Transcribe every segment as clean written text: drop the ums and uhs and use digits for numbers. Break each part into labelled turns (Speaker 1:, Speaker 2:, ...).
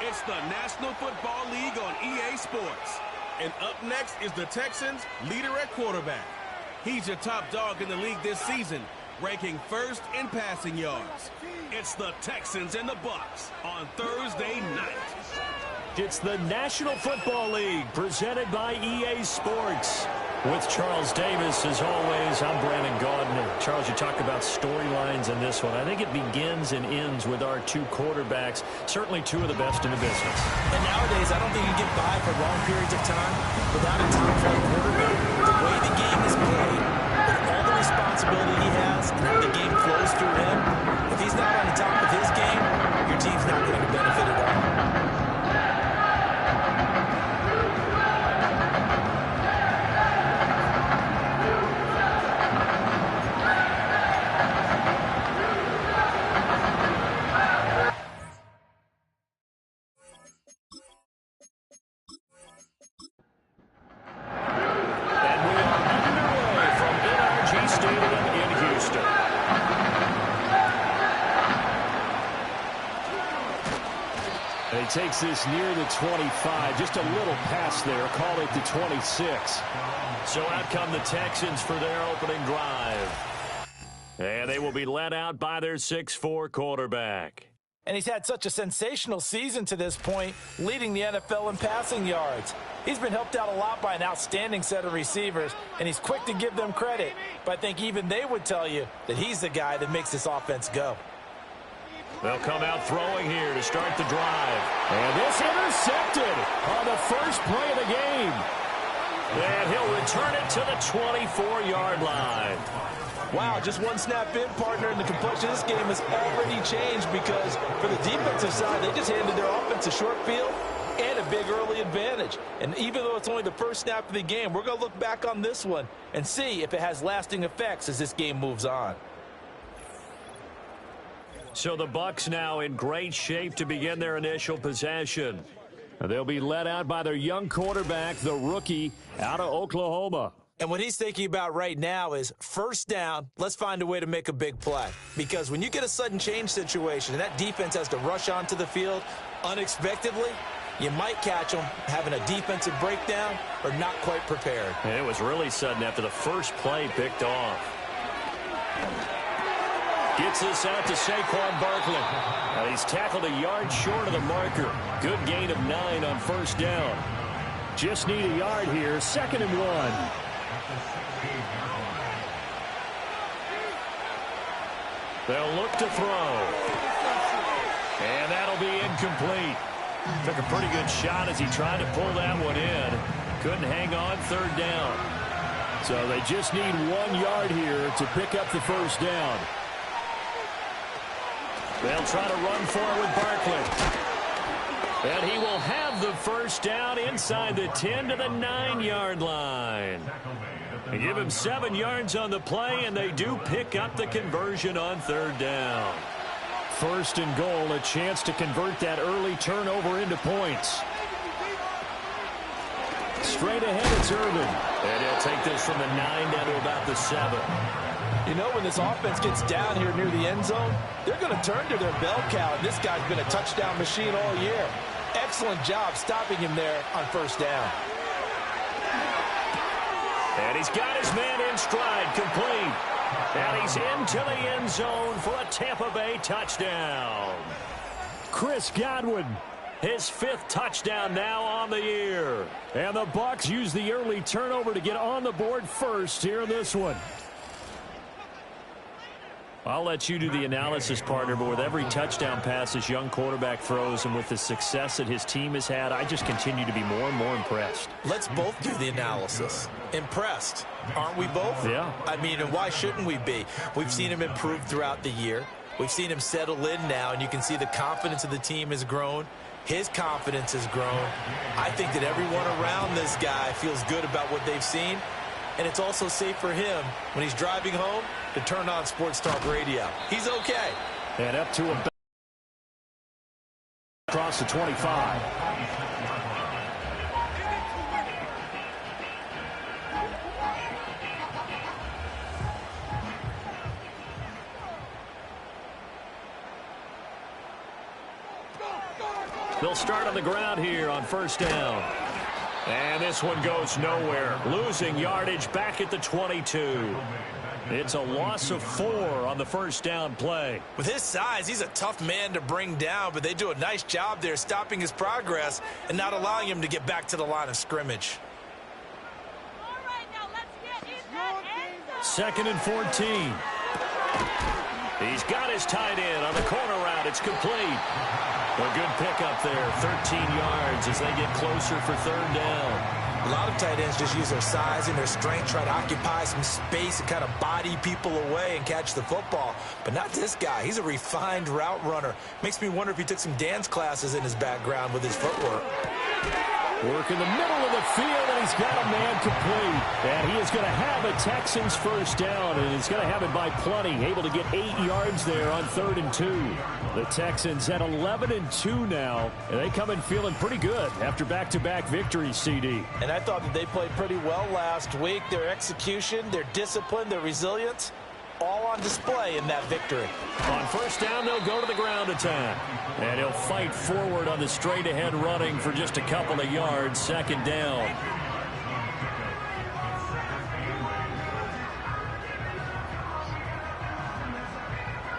Speaker 1: It's the National Football League on EA Sports. And up next is the Texans' leader at quarterback. He's your top dog in the league this season, ranking first in passing yards. It's the Texans and the Bucs on Thursday night.
Speaker 2: It's the National Football League presented by EA Sports. With Charles Davis, as always, I'm Brandon Gaudner. Charles, you talk about storylines in this one. I think it begins and ends with our two quarterbacks, certainly two of the best in the business.
Speaker 3: And nowadays, I don't think you get by for long periods of time without a top-flight quarterback. The way the game is played, with all the responsibility he has, and how the game flows through him, if he's not on the top of his game, your team's not going to benefit at all.
Speaker 2: Takes this near the 25, just a little pass there, call it the 26. So out come the Texans for their opening drive. And they will be led out by their 6'4" quarterback.
Speaker 3: And he's had such a sensational season to this point, leading the NFL in passing yards. He's been helped out a lot by an outstanding set of receivers, and he's quick to give them credit. But I think even they would tell you that he's the guy that makes this offense go.
Speaker 2: They'll come out throwing here to start the drive. And this intercepted on the first play of the game. And he'll return it to the 24-yard line.
Speaker 3: Wow, just one snap in, partner, and the complexion of this game has already changed because for the defensive side, they just handed their offense a short field and a big early advantage. And even though it's only the first snap of the game, we're going to look back on this one and see if it has lasting effects as this game moves on.
Speaker 2: So the Bucs now in great shape to begin their initial possession. They'll be led out by their young quarterback, the rookie out of Oklahoma.
Speaker 3: And what he's thinking about right now is first down, let's find a way to make a big play. Because when you get a sudden change situation and that defense has to rush onto the field unexpectedly, you might catch them having a defensive breakdown or not quite prepared.
Speaker 2: And it was really sudden after the first play picked off. Gets this out to Saquon Barkley. He's tackled a yard short of the marker. Good gain of 9 on first down. Just need a yard here. 2nd and 1. They'll look to throw. And that'll be incomplete. Took a pretty good shot as he tried to pull that one in. Couldn't hang on 3rd down. So they just need 1 yard here to pick up the first down. They'll try to run for it with Barkley. And he will have the first down inside the 10 to the 9-yard line. They give him 7 yards on the play, and they do pick up the conversion on 3rd down. 1st and goal, a chance to convert that early turnover into points. Straight ahead, it's Irvin. And he'll take this from the 9 down to about the 7.
Speaker 3: You know, when this offense gets down here near the end zone, they're going to turn to their bell cow, and this guy's been a touchdown machine all year. Excellent job stopping him there on first down.
Speaker 2: And he's got his man in stride, complete. And he's into the end zone for a Tampa Bay touchdown. Chris Godwin, his 5th touchdown now on the year. And the Bucs use the early turnover to get on the board first here in this one. I'll let you do the analysis, partner, but with every touchdown pass this young quarterback throws and with the success that his team has had, I just continue to be more and more impressed.
Speaker 3: Let's both do the analysis. Impressed, aren't we both?
Speaker 2: Yeah.
Speaker 3: I mean, and why shouldn't we be? We've seen him improve throughout the year. We've seen him settle in now, and you can see the confidence of the team has grown. His confidence has grown. I think that everyone around this guy feels good about what they've seen. And it's also safe for him when he's driving home to turn on Sports Talk Radio. He's okay.
Speaker 2: And up to a across the 25. They'll start on the ground here on first down. And this one goes nowhere. Losing yardage back at the 22. It's a loss of 4 on the first down play.
Speaker 3: With his size, he's a tough man to bring down, but they do a nice job there stopping his progress and not allowing him to get back to the line of scrimmage.
Speaker 2: Second and 14. He's got his tight end on the corner route. It's complete. A good pickup there, 13 yards as they get closer for third down.
Speaker 3: A lot of tight ends just use their size and their strength, try to occupy some space and kind of body people away and catch the football. But not this guy. He's a refined route runner. Makes me wonder if he took some dance classes in his background with his footwork.
Speaker 2: Work in the middle of the field, and he's got a man complete. And he is going to have a Texans first down, and he's going to have it by plenty. Able to get 8 yards there on 3rd and 2. The Texans at 11-2 now, and they come in feeling pretty good after back-to-back victories, CD.
Speaker 3: And I thought that they played pretty well last week. Their execution, their discipline, their resilience, all on display in that victory.
Speaker 2: On first down, they'll go to the ground attack. And he'll fight forward on the straight-ahead running for just a couple of yards. Second down.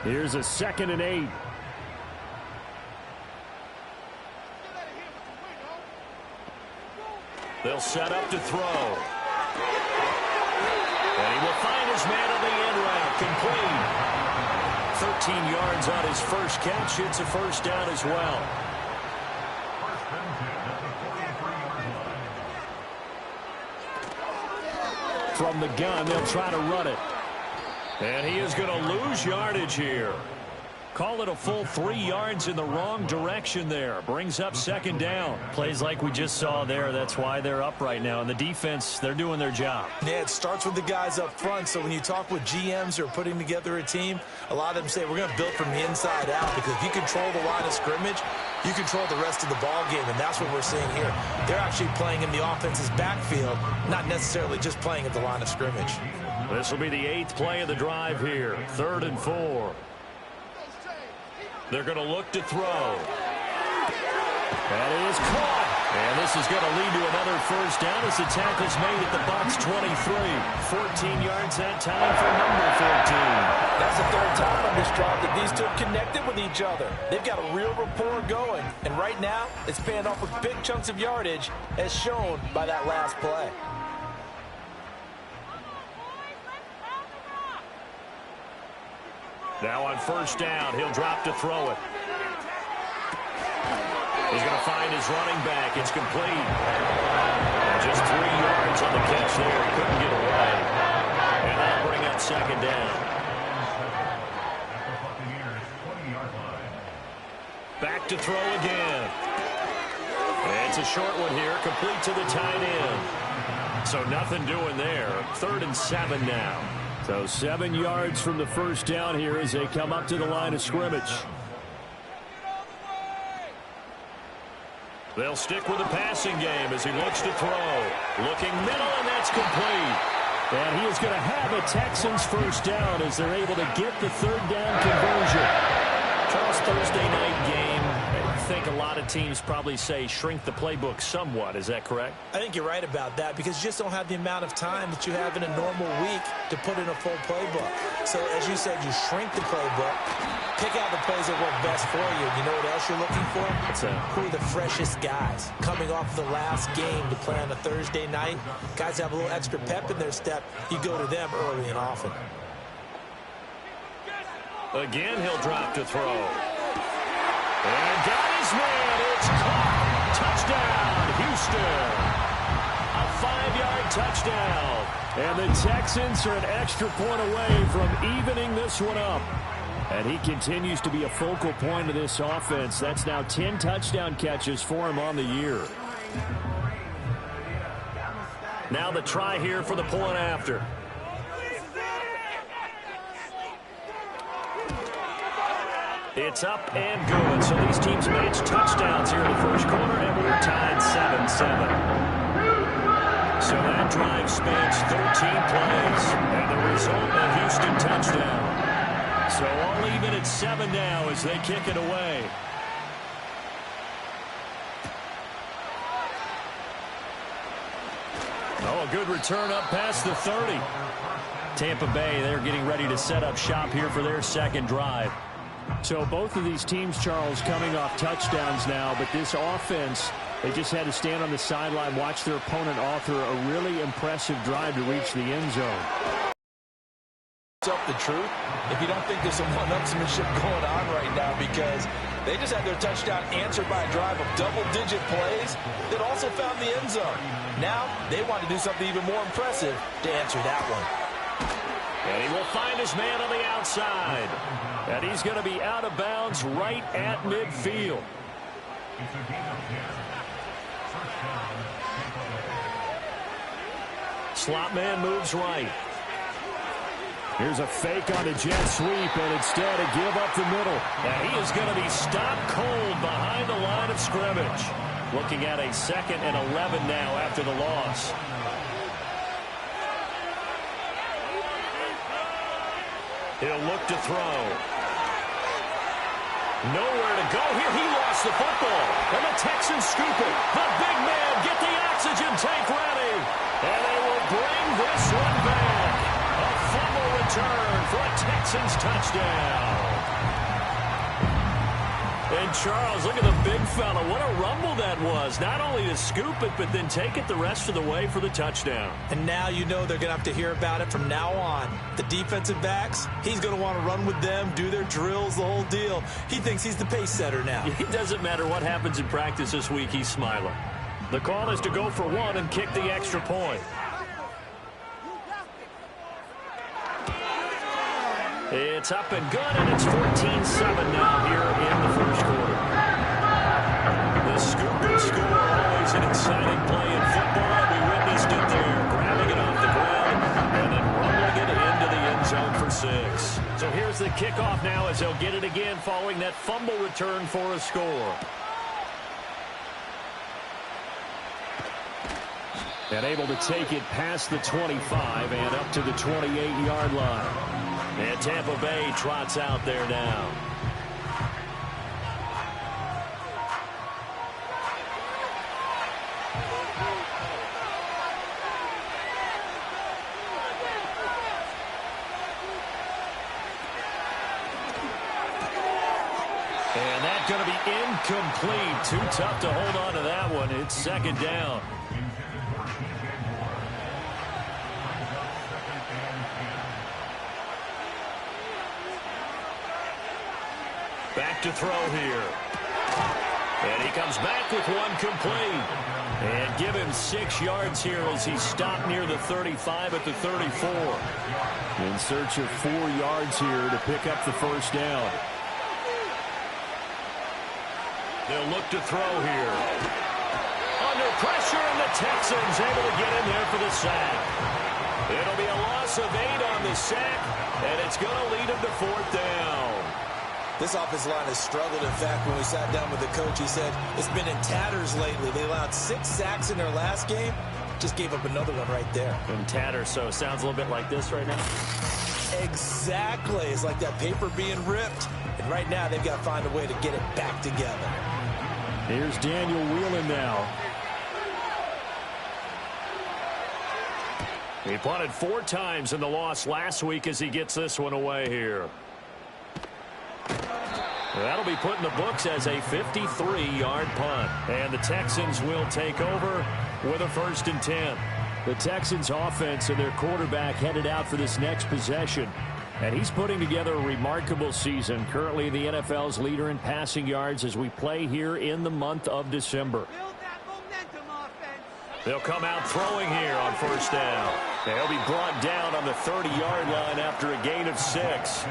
Speaker 2: Here's a 2nd and 8. They'll set up to throw. And he will find his man on the end route. Complete. 13 yards on his first catch. It's a first down as well. From the gun, they'll try to run it. And he is going to lose yardage here. Call it a full 3 yards in the wrong direction there. Brings up second down.
Speaker 4: Plays like we just saw there. That's why they're up right now. And the defense, they're doing their job.
Speaker 3: Yeah, it starts with the guys up front. So when you talk with GMs who are putting together a team, a lot of them say we're going to build from the inside out. Because if you control the line of scrimmage, you control the rest of the ball game. And that's what we're seeing here. They're actually playing in the offense's backfield, not necessarily just playing at the line of scrimmage.
Speaker 2: This will be the 8th play of the drive here. 3rd and 4. They're going to look to throw. That is caught. And this is going to lead to another first down as the tackle's made at the Bucs 23. 14 yards that time for number 14.
Speaker 3: That's the 3rd time on this drive that these two have connected with each other. They've got a real rapport going. And right now, it's paying off with big chunks of yardage as shown by that last play.
Speaker 2: Now on first down, he'll drop to throw it. He's going to find his running back. It's complete. And just 3 yards on the catch there. He couldn't get away. And that'll bring up second down. Back to throw again. And it's a short one here, complete to the tight end. So nothing doing there. 3rd and 7 now. So 7 yards from the first down here as they come up to the line of scrimmage. They'll stick with the passing game as he looks to throw. Looking middle, and that's complete. And he is going to have a Texans first down as they're able to get the 3rd down conversion.
Speaker 4: Charles, Thursday night game. I think a lot of teams probably say shrink the playbook somewhat. Is that correct?
Speaker 3: I think you're right about that because you just don't have the amount of time that you have in a normal week to put in a full playbook. So, as you said, you shrink the playbook, pick out the plays that work best for you. You know what else you're looking for? Who are the freshest guys coming off the last game to play on a Thursday night? Guys have a little extra pep in their step. You go to them early and often.
Speaker 2: Again, he'll drop to throw. And got his man. It's caught. Touchdown. A 5-yard touchdown. And the Texans are an extra point away from evening this one up. And he continues to be a focal point of this offense. That's now 10 touchdown catches for him on the year. Now the try here for the point after. It's up and good. So these teams match touchdowns here in the first quarter, and we're tied 7-7. So that drive spans 13 plays, and the result, a Houston touchdown. So all even at 7 now as they kick it away.
Speaker 4: Oh, a good return up past the 30. Tampa Bay, they're getting ready to set up shop here for their second drive. So both of these teams, Charles, coming off touchdowns now, but this offense, they just had to stand on the sideline, watch their opponent author a really impressive drive to reach the end zone.
Speaker 3: The truth, if you don't think there's some one-upsmanship going on right now, because they just had their touchdown answered by a drive of double-digit plays that also found the end zone. Now they want to do something even more impressive to answer that one.
Speaker 4: And he will find his man on the outside. And he's going to be out of bounds right at midfield. Slot man moves right. Here's a fake on a jet sweep, and instead a give up the middle. And he is going to be stopped cold behind the line of scrimmage. Looking at a 2nd and 11 now after the loss. He'll look to throw. Nowhere to go here. He lost the football. And the Texans scoop it. The big man, get the oxygen tank ready. And they will bring this one back. A fumble return for a Texans touchdown. And Charles, look at the big fella. What a rumble that was. Not only to scoop it, but then take it the rest of the way for the touchdown.
Speaker 3: And now you know they're going to have to hear about it from now on. The defensive backs, he's going to want to run with them, do their drills, the whole deal. He thinks he's the pace setter now.
Speaker 4: It doesn't matter what happens in practice this week, he's smiling. The call is to go for one and kick the extra point. It's up and good, and it's 14-7 now here in the first quarter. The scoop and score, always an exciting play in football. We witnessed it there, grabbing it off the ground and then rumbling it into the end zone for 6. So here's the kickoff now as they'll get it again following that fumble return for a score. And able to take it past the 25 and up to the 28-yard line. And Tampa Bay trots out there now. And that's going to be incomplete. Too tough to hold on to that one. It's 2nd down. Back to throw here. And he comes back with one complete. And give him 6 yards here as he's stopped near the 35 at the 34. In search of 4 yards here to pick up the first down. They'll look to throw here. Under pressure, and the Texans able to get in there for the sack. It'll be a loss of 8 on the sack, and it's going to lead him to 4th down.
Speaker 3: This offensive line has struggled. In fact, when we sat down with the coach, he said it's been in tatters lately. They allowed 6 sacks in their last game. Just gave up another one right there.
Speaker 4: In tatters, so it sounds a little bit like this right now.
Speaker 3: Exactly. It's like that paper being ripped. And right now, they've got to find a way to get it back together.
Speaker 4: Here's Daniel Whelan now. He punted 4 times in the loss last week as he gets this one away here. That'll be put in the books as a 53-yard punt. And the Texans will take over with a 1st and 10. The Texans offense and their quarterback headed out for this next possession. And he's putting together a remarkable season. Currently the NFL's leader in passing yards as we play here in the month of December. They'll come out throwing here on 1st down. They'll be brought down on the 30-yard line after a gain of 6.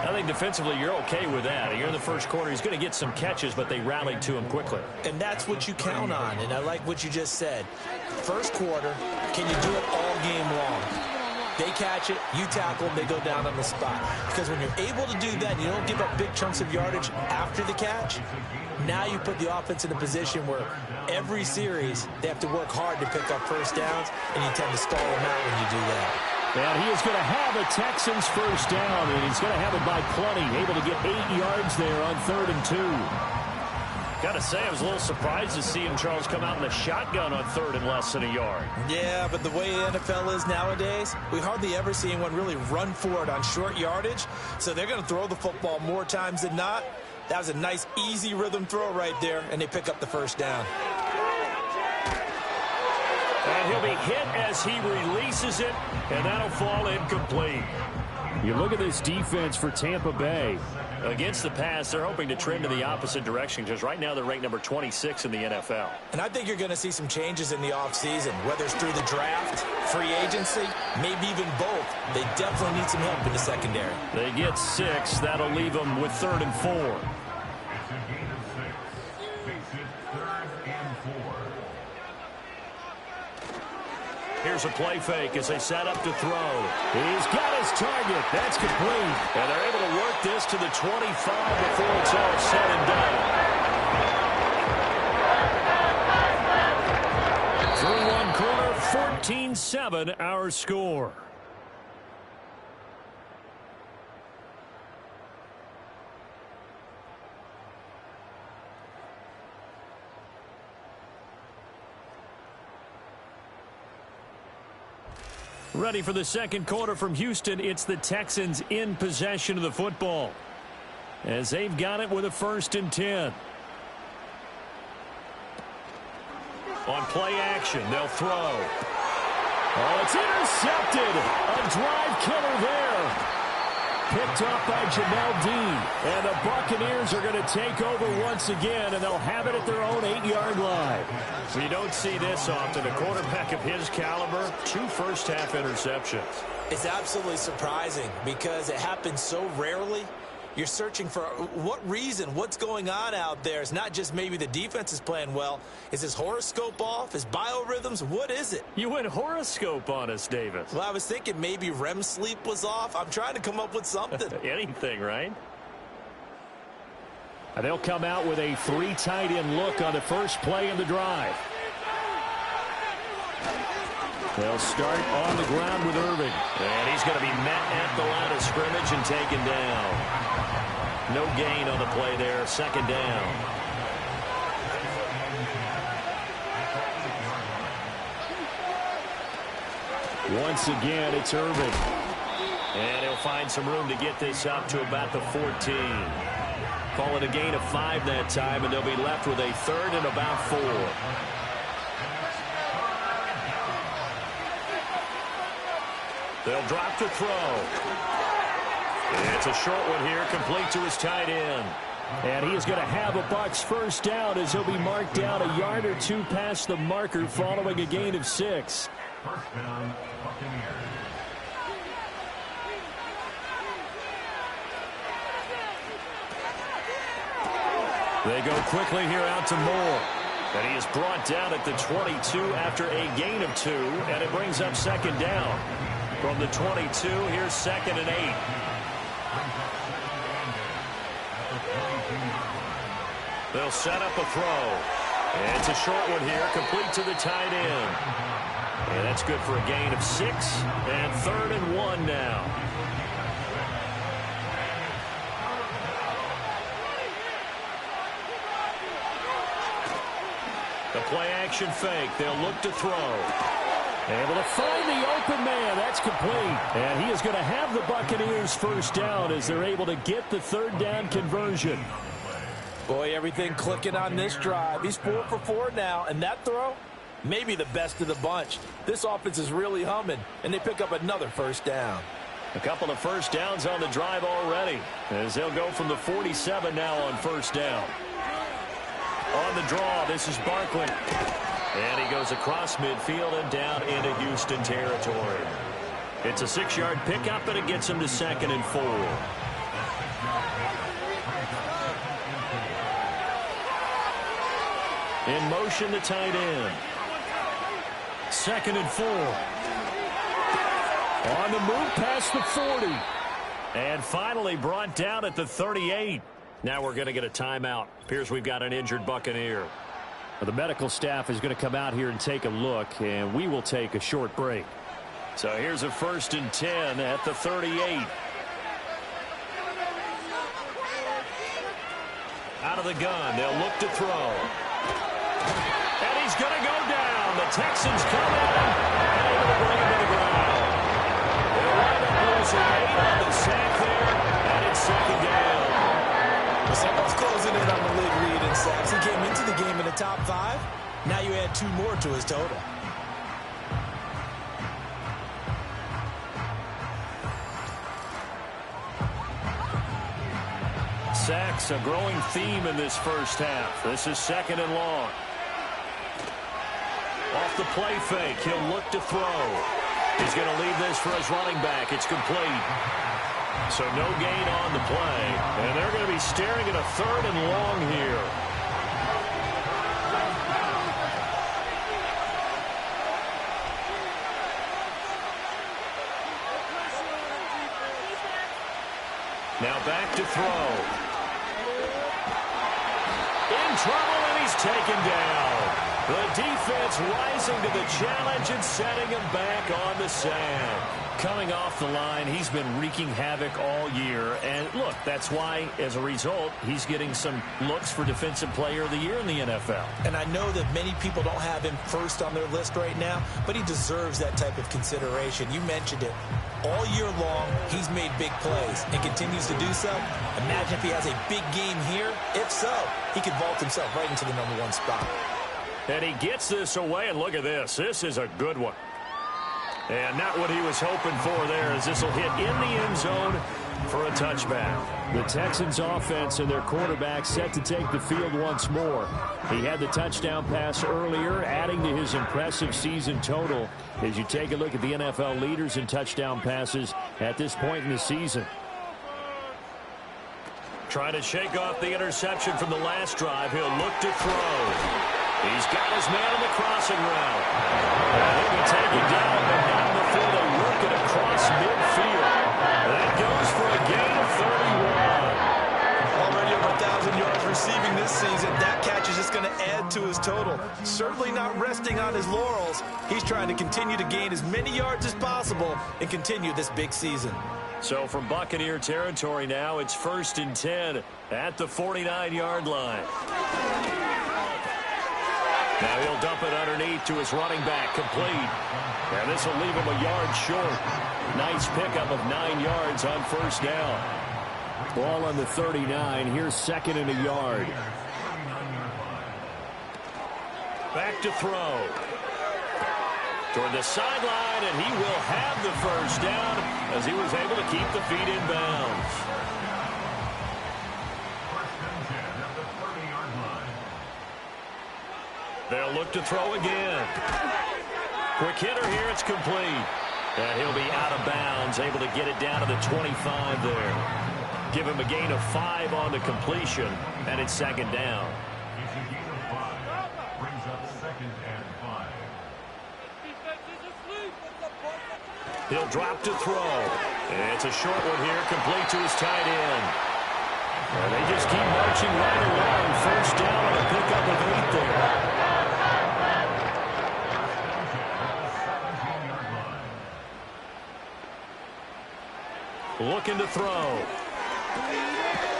Speaker 4: I think defensively you're okay with that. Here in the first quarter, he's going to get some catches, but they rallied to him quickly.
Speaker 3: And that's what you count on, and I like what you just said. First quarter, can you do it all game long? They catch it, you tackle them, they go down on the spot. Because when you're able to do that, you don't give up big chunks of yardage after the catch, now you put the offense in a position where every series they have to work hard to pick up first downs, and you tend to stall them out when you do that.
Speaker 4: And he is going to have a Texans first down, and he's going to have it by plenty. Able to get 8 yards there on 3rd and 2.
Speaker 2: Got to say, I was a little surprised to see him, Charles, come out in the shotgun on 3rd and less than a yard.
Speaker 3: Yeah, but the way the NFL is nowadays, we hardly ever see anyone really run for it on short yardage. So they're going to throw the football more times than not. That was a nice, easy rhythm throw right there, and they pick up the first down.
Speaker 2: And he'll be hit as he releases it, and that'll fall incomplete.
Speaker 4: You look at this defense for Tampa Bay.
Speaker 2: Against the pass, they're hoping to trend in the opposite direction because right now they're ranked number 26 in the NFL.
Speaker 3: And I think you're going to see some changes in the offseason, whether it's through the draft, free agency, maybe even both. They definitely need some help in the secondary.
Speaker 2: They get 6. That'll leave them with 3rd and 4. Here's a play fake as they set up to throw.
Speaker 4: He's got his target. That's complete.
Speaker 2: And they're able to work this to the 25 before it's all said and done.
Speaker 4: Through one quarter, 14-7 our score. Ready for the second quarter from Houston. It's the Texans in possession of the football as they've got it with a 1st and 10.
Speaker 2: On play action, they'll throw.
Speaker 4: Oh, it's intercepted. A drive killer there. Picked off by Jamel Dean. And the Buccaneers are going to take over once again, and they'll have it at their own 8-yard line.
Speaker 2: You don't see this often. A quarterback of his caliber, 2 first-half interceptions.
Speaker 3: It's absolutely surprising because it happens so rarely. You're searching for what reason, what's going on out there. It's not just maybe the defense is playing well. Is his horoscope off? His biorhythms? What is it?
Speaker 2: You went horoscope on us, Davis.
Speaker 3: Well, I was thinking maybe REM sleep was off. I'm trying to come up with something.
Speaker 2: Anything, right?
Speaker 4: And they'll come out with a 3 tight end look on the first play of the drive. They'll start on the ground with Irving.
Speaker 2: And he's going to be met at the line of scrimmage and taken down. No gain on the play there. 2nd down.
Speaker 4: Once again, it's Irving.
Speaker 2: And he'll find some room to get this up to about the 14. Call it a gain of 5 that time, and they'll be left with a 3rd and about 4. They'll drop to throw. It's a short one here, complete to his tight end.
Speaker 4: And he is going to have a Bucs first down as he'll be marked down a yard or 2 past the marker following a gain of 6.
Speaker 5: First down, Buccaneers.
Speaker 4: They go quickly here out to Moore.
Speaker 2: And he is brought down at the 22 after a gain of 2, and it brings up 2nd down. From the 22, here's 2nd and 8. They'll set up a throw. And it's a short one here, complete to the tight end. And that's good for a gain of 6, and 3rd and 1 now. The play-action fake. They'll look to throw.
Speaker 4: Able to find the open man. That's complete. And he is going to have the Buccaneers first down as they're able to get the 3rd down conversion.
Speaker 3: Boy, everything clicking on this drive. He's 4 for 4 now, and that throw, maybe the best of the bunch. This offense is really humming, and they pick up another first down.
Speaker 2: A couple of first downs on the drive already, as they'll go from the 47 now on first down. On the draw, this is Barkley. And he goes across midfield and down into Houston territory. It's a 6-yard pickup, and it gets him to 2nd and 4. In motion, the tight end.
Speaker 4: 2nd and 4. On the move past the 40.
Speaker 2: And finally brought down at the 38. Now we're going to get a timeout. Appears we've got an injured Buccaneer.
Speaker 4: Well, the medical staff is going to come out here and take a look, and we will take a short break.
Speaker 2: So here's a 1st and 10 at the 38. Out of the gun, they'll look to throw. And he's going to go down. The Texans come at him and able to bring him to the ground. They'll wind up losing 8 on the sack there, and it's second down.
Speaker 3: Well, someone's closing in on the league lead in sacks. He came into the game in the top 5. Now you add 2 more to his total.
Speaker 2: Sacks, a growing theme in this first half. This is second and long. Off the play fake, he'll look to throw. He's going to leave this for his running back. It's complete. So no gain on the play. And they're going to be staring at a third and long here. Now back to throw. In trouble, and he's taken down. The defense rising to the challenge and setting him back on the sand. Coming off the line, he's been wreaking havoc all year. And look, that's why, as a result, he's getting some looks for Defensive Player of the Year in the NFL.
Speaker 3: And I know that many people don't have him first on their list right now, but he deserves that type of consideration. You mentioned it. All year long, he's made big plays and continues to do so. Imagine if he has a big game here. If so, he could vault himself right into the #1 spot.
Speaker 2: And he gets this away, and look at this. This is a good one. And not what he was hoping for there, as this will hit in the end zone for a touchback. The Texans offense and their quarterback set to take the field once more. He had the touchdown pass earlier, adding to his impressive season total as you take a look at the NFL leaders in touchdown passes at this point in the season. Trying to shake off the interception from the last drive. He'll look to throw. He's got his man on the crossing route. And he'll be taken down, but down the field and work it across midfield. That goes for a gain of 31.
Speaker 3: Already over 1,000 yards receiving this season. That catch is just going to add to his total. Certainly not resting on his laurels. He's trying to continue to gain as many yards as possible and continue this big season.
Speaker 2: So from Buccaneer territory now, it's 1st and 10 at the 49-yard line. Now he'll dump it underneath to his running back, complete. And this will leave him a yard short. Nice pickup of 9 yards on first down. Ball on the 39. Here's 2nd and a yard. Back to throw. Toward the sideline, and he will have the first down as he was able to keep the feet in bounds. They'll look to throw again. Quick hitter here, it's complete. And he'll be out of bounds, able to get it down to the 25 there. Give him a gain of 5 on the completion, and it's 2nd down.
Speaker 5: Brings up 2nd and 5.
Speaker 2: He'll drop to throw. It's a short one here, complete to his tight end. And they just keep marching right along. First down on a pickup of 8 there. Looking to throw.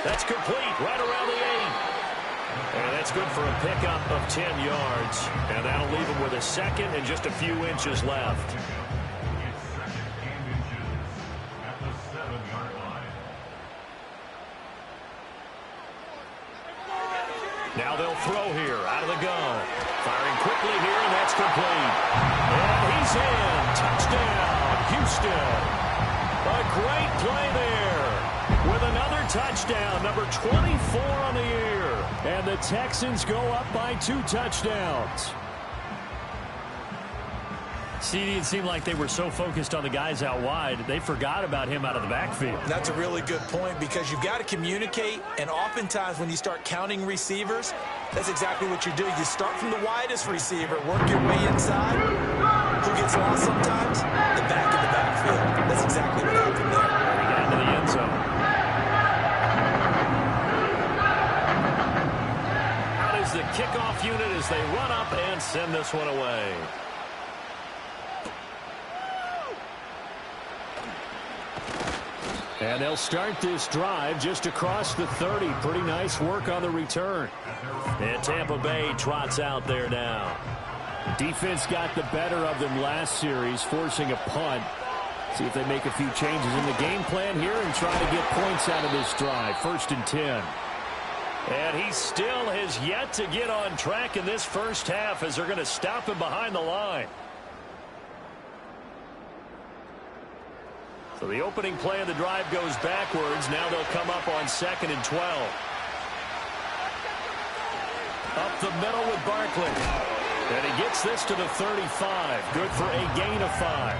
Speaker 2: That's complete right around the 8. And that's good for a pickup of 10 yards. And that'll leave him with a 2nd and just a few inches left. Now they'll throw here out of the gun. Firing quickly here, and that's complete. And he's in. Touchdown, Houston. A great play there with another touchdown, number 24 on the year. And the Texans go up by 2 touchdowns. See, it seemed like they were so focused on the guys out wide, they forgot about him out of the backfield.
Speaker 3: That's a really good point because you've got to communicate, and oftentimes when you start counting receivers, that's exactly what you do. You start from the widest receiver, work your way inside. Who gets lost sometimes? The back of the backfield. That's exactly what happened there.
Speaker 2: We got into the end zone. Out is the kickoff unit as they run up and send this one away. And they'll start this drive just across the 30. Pretty nice work on the return. And Tampa Bay trots out there now. Defense got the better of them last series, forcing a punt. See if they make a few changes in the game plan here and try to get points out of this drive. 1st and 10. And he still has yet to get on track in this first half as they're going to stop him behind the line. So the opening play of the drive goes backwards. Now they'll come up on 2nd and 12. Up the middle with Barkley. And he gets this to the 35. Good for a gain of 5.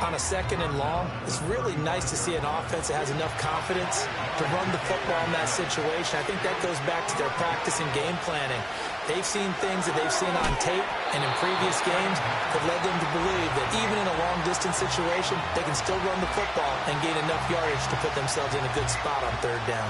Speaker 3: On a 2nd and long, it's really nice to see an offense that has enough confidence to run the football in that situation. I think that goes back to their practice and game planning. They've seen things that they've seen on tape and in previous games that led them to believe that even in a long-distance situation, they can still run the football and gain enough yardage to put themselves in a good spot on 3rd down.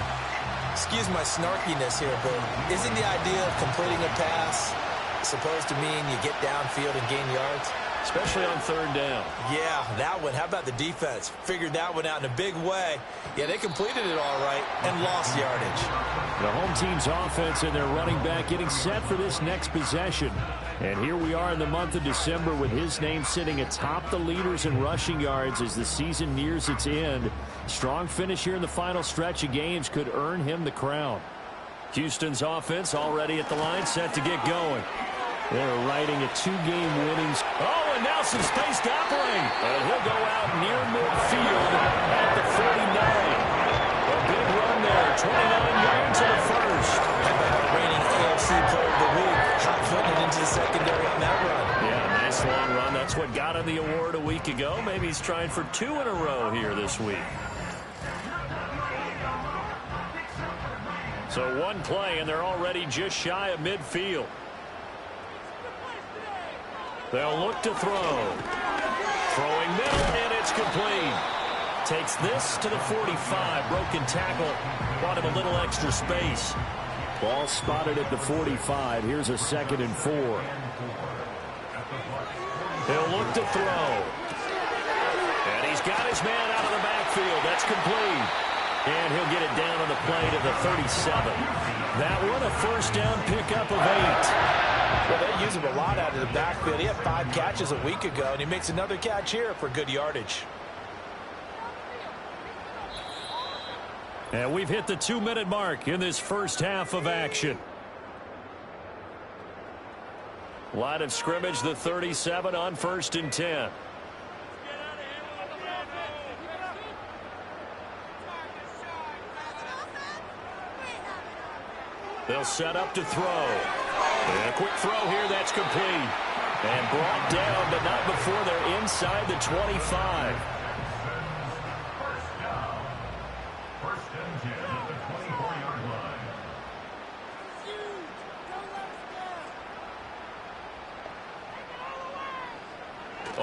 Speaker 3: Excuse my snarkiness here, but isn't the idea of completing a pass supposed to mean you get downfield and gain yards?
Speaker 2: Especially on 3rd down.
Speaker 3: Yeah, that one. How about the defense? Figured that one out in a big way. Yeah, they completed it all right and lost yardage.
Speaker 2: The home team's offense and their running back getting set for this next possession. And here we are in the month of December with his name sitting atop the leaders in rushing yards as the season nears its end. Strong finish here in the final stretch of games could earn him the crown. Houston's offense already at the line, set to get going. They're riding a 2-game winning. Oh, and now some space to operate. And he'll go out near midfield at the 49. A big run there, 29 yards in the first.
Speaker 3: How about reigning AFC Player of the Week, hot-footing it into the secondary on that run.
Speaker 2: Yeah, nice long run. That's what got him the award a week ago. Maybe he's trying for 2 in a row here this week. So 1 play, and they're already just shy of midfield. They'll look to throw. Throwing middle, and it's complete. Takes this to the 45. Broken tackle. Brought him a little extra space. Ball spotted at the 45. Here's a 2nd and 4. He'll look to throw. And he's got his man out of the backfield. That's complete. And he'll get it down on the play to the 37. That one, a 1st down pickup of 8.
Speaker 3: Well, they use him a lot out of the backfield. He had 5 catches a week ago, and he makes another catch here for good yardage.
Speaker 2: And we've hit the 2-minute mark in this first half of action. Line of scrimmage, the 37 on 1st and 10. They'll set up to throw. And a quick throw here, that's complete. And brought down, but not before they're inside the 25.
Speaker 5: First and 10 at the 24-yard line.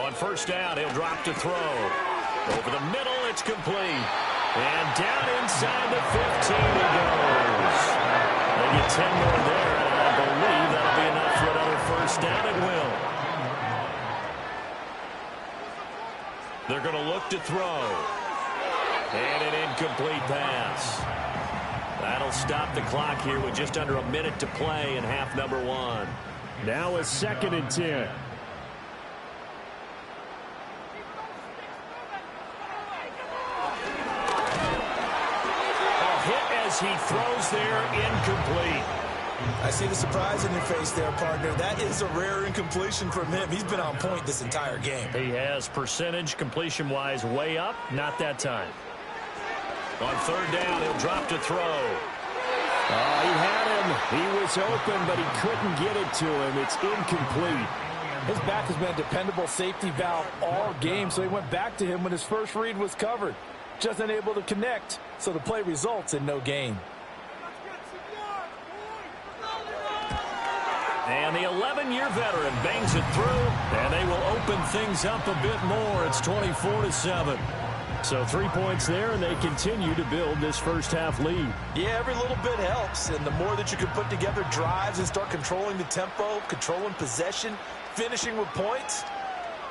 Speaker 2: On 1st down, he'll drop to throw. Over the middle, it's complete. And down inside the 15 he goes. They get 10 more there, and I believe that'll be enough for another 1st down. It will. They're going to look to throw. And an incomplete pass. That'll stop the clock here with just under a minute to play in half number 1. Now a 2nd and 10. He throws there, incomplete.
Speaker 3: I see the surprise in your face there, partner. That is a rare incompletion from him. He's been on point this entire game.
Speaker 2: He has percentage completion-wise way up. Not that time. On 3rd down, he'll drop to throw. He had him. He was open, but he couldn't get it to him. It's incomplete.
Speaker 6: His back has been a dependable safety valve all game, so he went back to him when his first read was covered. Just unable to connect, so the play results in no gain.
Speaker 2: And the 11-year veteran bangs it through, and they will open things up a bit more. It's 24-7. So 3 points there, and they continue to build this first half lead.
Speaker 3: Yeah, every little bit helps, and the more that you can put together drives and start controlling the tempo, controlling possession, finishing with points,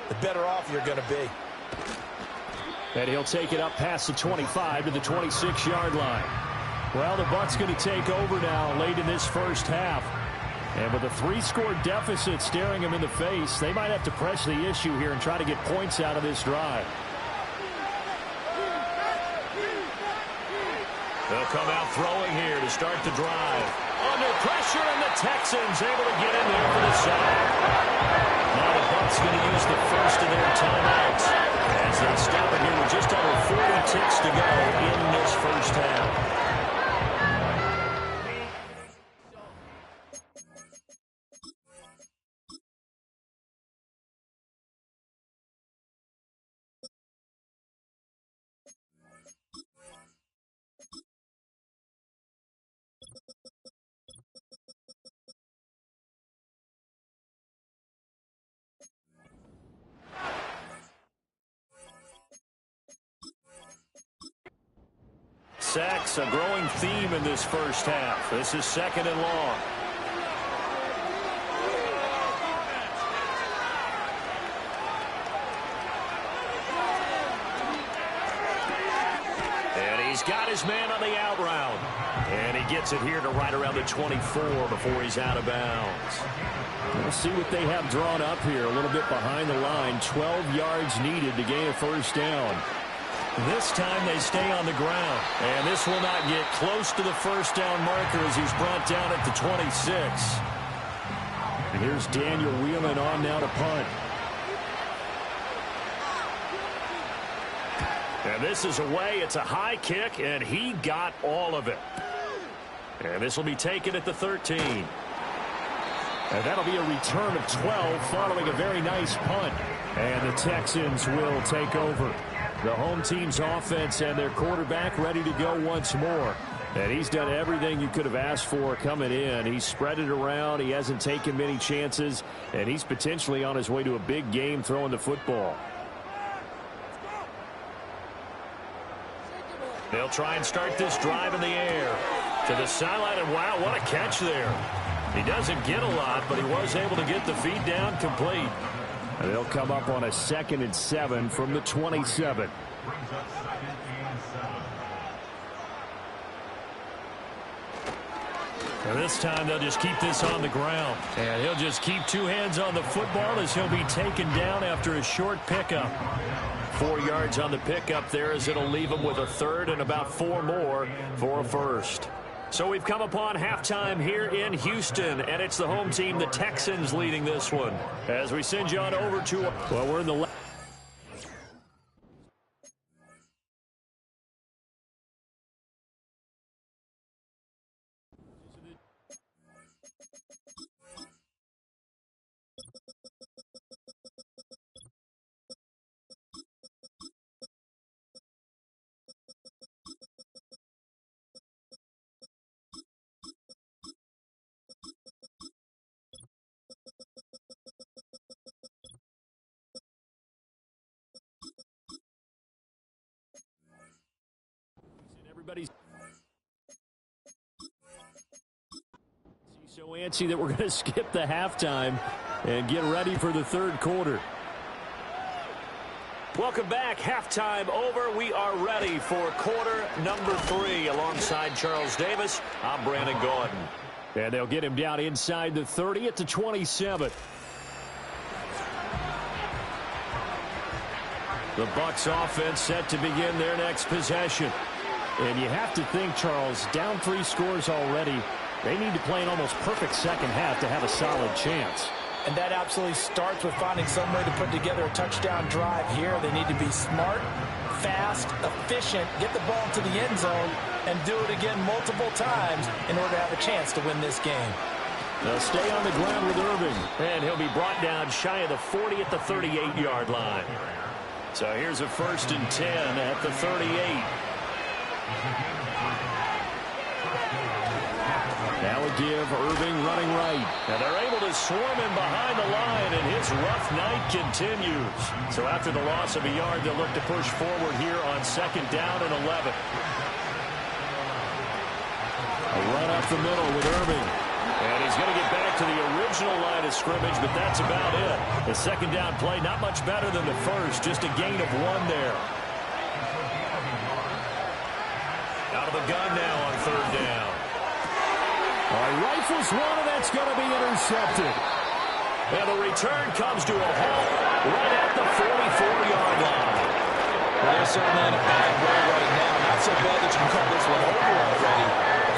Speaker 3: the better off you're going to be.
Speaker 2: And he'll take it up past the 25 to the 26-yard line. Well, the Bucs going to take over now late in this first half. And with a 3-score deficit staring them in the face, they might have to press the issue here and try to get points out of this drive.
Speaker 4: They'll come out throwing here to start the drive. Under pressure, and the Texans able to get in there for the sack. Now the Bucs going to use the first of their timeouts as they stop it here with just under 40 ticks to go in this first half. Sacks, a growing theme in this first half. This is 2nd and long. And he's got his man on the out route. And he gets it here to right around the 24 before he's out of bounds.
Speaker 2: We'll see what they have drawn up here. A little bit behind the line. 12 yards needed to gain a first down.
Speaker 4: This time they stay on the ground. And this will not get close to the first down marker as he's brought down at the 26.
Speaker 2: And here's Daniel Wheelan on now to punt.
Speaker 4: And this is away. It's a high kick, and he got all of it. And this will be taken at the 13.
Speaker 2: And that'll be a return of 12 following a very nice punt. And the Texans will take over. The home team's offense and their quarterback ready to go once more. And he's done everything you could have asked for coming in. He's spread it around. He hasn't taken many chances. And he's potentially on his way to a big game throwing the football.
Speaker 4: They'll try and start this drive in the air. To the sideline, and wow, what a catch there. He doesn't get a lot, but he was able to get the feet down complete.
Speaker 2: And they'll come up on a 2nd and 7 from the 27.
Speaker 4: And this time they'll just keep this on the ground. And he'll just keep 2 hands on the football as he'll be taken down after a short pickup.
Speaker 2: 4 yards on the pickup there as it'll leave him with a 3rd and about 4 more for a first.
Speaker 4: So we've come upon halftime here in Houston, and it's the home team, the Texans, leading this one. As we send you on over to...
Speaker 2: Well, we're in the... Everybody's so antsy that we're going to skip the halftime and get ready for the 3rd quarter.
Speaker 4: Welcome back. Halftime over. We are ready for quarter number 3. Alongside Charles Davis, I'm Brandon Gordon.
Speaker 2: And they'll get him down inside the 30 at the 27. The Bucs offense set to begin their next possession. And you have to think, Charles, down 3 scores already. They need to play an almost perfect second half to have a solid chance.
Speaker 6: And that absolutely starts with finding some way to put together a touchdown drive here. They need to be smart, fast, efficient, get the ball to the end zone, and do it again multiple times in order to have a chance to win this game.
Speaker 2: They'll stay on the ground with Irving.
Speaker 4: And he'll be brought down shy of the 40 at the 38-yard line.
Speaker 2: So here's a 1st and 10 at the 38. Now a give, Irving running right.
Speaker 4: And they're able to swarm him behind the line, and his rough night continues. So after the loss of a yard, they'll look to push forward here on 2nd down and 11.
Speaker 2: A run up the middle with Irving.
Speaker 4: And he's going to get back to the original line of scrimmage, but that's about it. The 2nd down play, not much better than the first, just a gain of 1 there.
Speaker 2: the gun now on third down.
Speaker 4: Rifles one, and that's going to be intercepted.
Speaker 2: And the return comes to a halt right at the 44-yard line.
Speaker 6: Well, they're certainly in a bad way right now. Not so bad that you can call this one over already.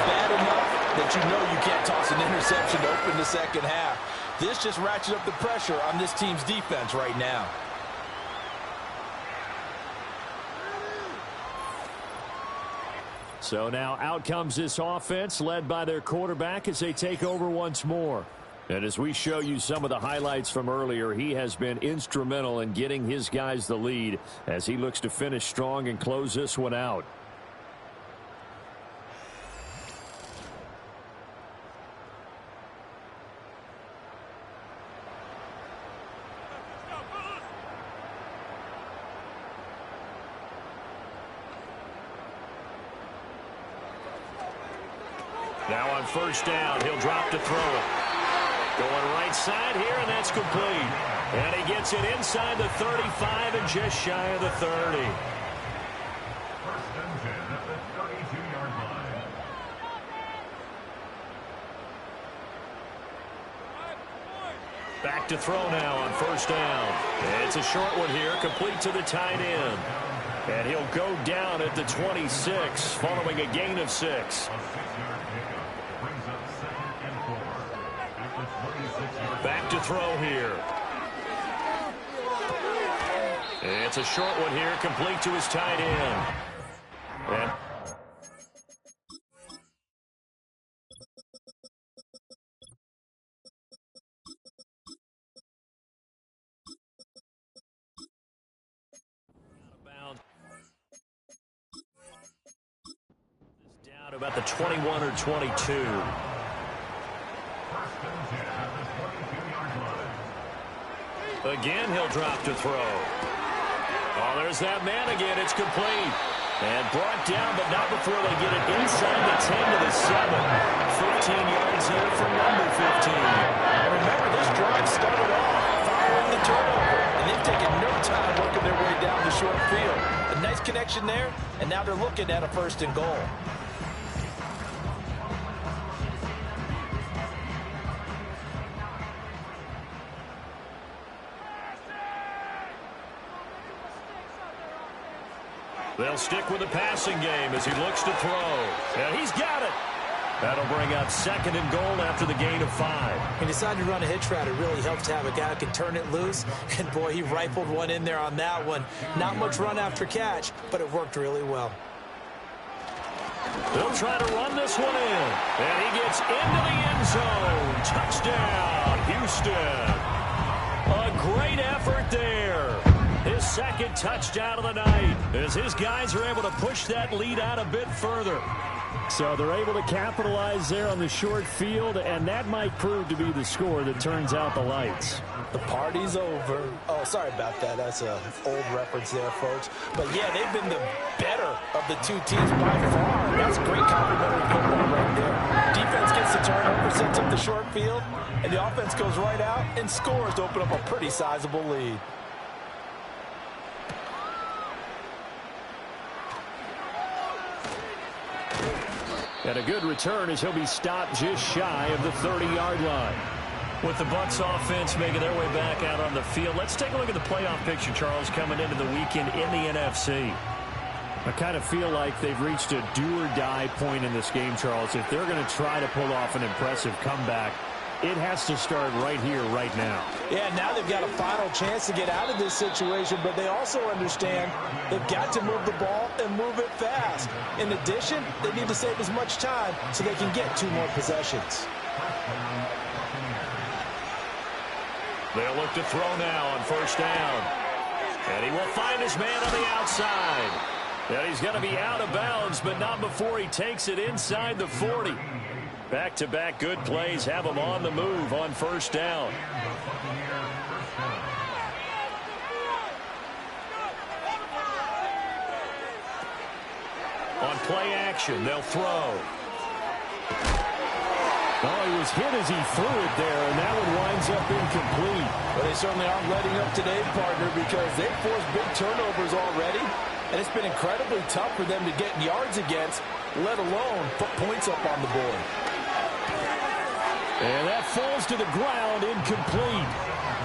Speaker 6: Bad enough that you know you can't toss an interception to open the second half. This just ratchets up the pressure on this team's defense right now.
Speaker 4: So now out comes this offense led by their quarterback as they take over once more. And as we show you some of the highlights from earlier, he has been instrumental in getting his guys the lead as he looks to finish strong and close this one out.
Speaker 2: Now on first down, he'll drop to throw it. Going right side here, and that's complete. And he gets it inside the 35 and just shy of the 30.
Speaker 5: First and 10 at the 32-yard line.
Speaker 2: Back to throw now on first down. It's a short one here, complete to the tight end. And he'll go down at the 26, following a gain of 6.
Speaker 5: A 6-yard pickup brings up 2nd and 4 at the 26-yard.
Speaker 2: Back to throw here. It's a short one here, complete to his tight end. And down about the 21 or 22.
Speaker 5: First and 10 at the 22-yard line.
Speaker 2: Again, he'll drop to throw. Oh, there's that man again. It's complete. And brought down, but not before they get it inside the 10 to the 7. 15 yards here for number 15.
Speaker 6: And remember, this drive started off following the turnover, and they've taken no time working their way down the short field. A nice connection there, and now they're looking at a first and goal.
Speaker 2: They'll stick with the passing game as he looks to throw. And he's got it. That'll bring up 2nd and goal after the gain of 5.
Speaker 6: He decided to run a hitch route. It really helps to have a guy who can turn it loose. And, boy, he rifled one in there on that one. Not much run after catch, but it worked really well.
Speaker 2: They'll try to run this one in. And he gets into the end zone. Touchdown, Houston. A great effort there. His 2nd touchdown of the night as his guys are able to push that lead out a bit further.
Speaker 4: So they're able to capitalize there on the short field, and that might prove to be the score that turns out the lights.
Speaker 6: The party's over. Oh, sorry about that. That's an old reference there, folks. But, yeah, they've been the better of the two teams by far. That's great complimentary football right there. Defense gets the turnover, sets up the short field, and the offense goes right out and scores to open up a pretty sizable lead.
Speaker 4: And a good return as he'll be stopped just shy of the 30-yard line.
Speaker 2: With the Bucs offense making their way back out on the field, let's take a look at the playoff picture, Charles, coming into the weekend in the NFC.
Speaker 4: I kind of feel like they've reached a do-or-die point in this game, Charles. If they're going to try to pull off an impressive comeback, it has to start right here, right now.
Speaker 6: Yeah, now they've got a final chance to get out of this situation, but they also understand they've got to move the ball and move it fast. In addition, they need to save as much time so they can get 2 more possessions.
Speaker 2: They'll look to throw now on first down. And he will find his man on the outside. And he's going to be out of bounds, but not before he takes it inside the 40. Back-to-back good plays have him on the move on first down. On play action, they'll throw.
Speaker 4: Oh, he was hit as he threw it there, and that one winds up incomplete.
Speaker 6: Well, they certainly aren't letting up today, partner, because they've forced big turnovers already, and it's been incredibly tough for them to get yards against. let alone put points up on the board.
Speaker 2: And that falls to the ground, incomplete.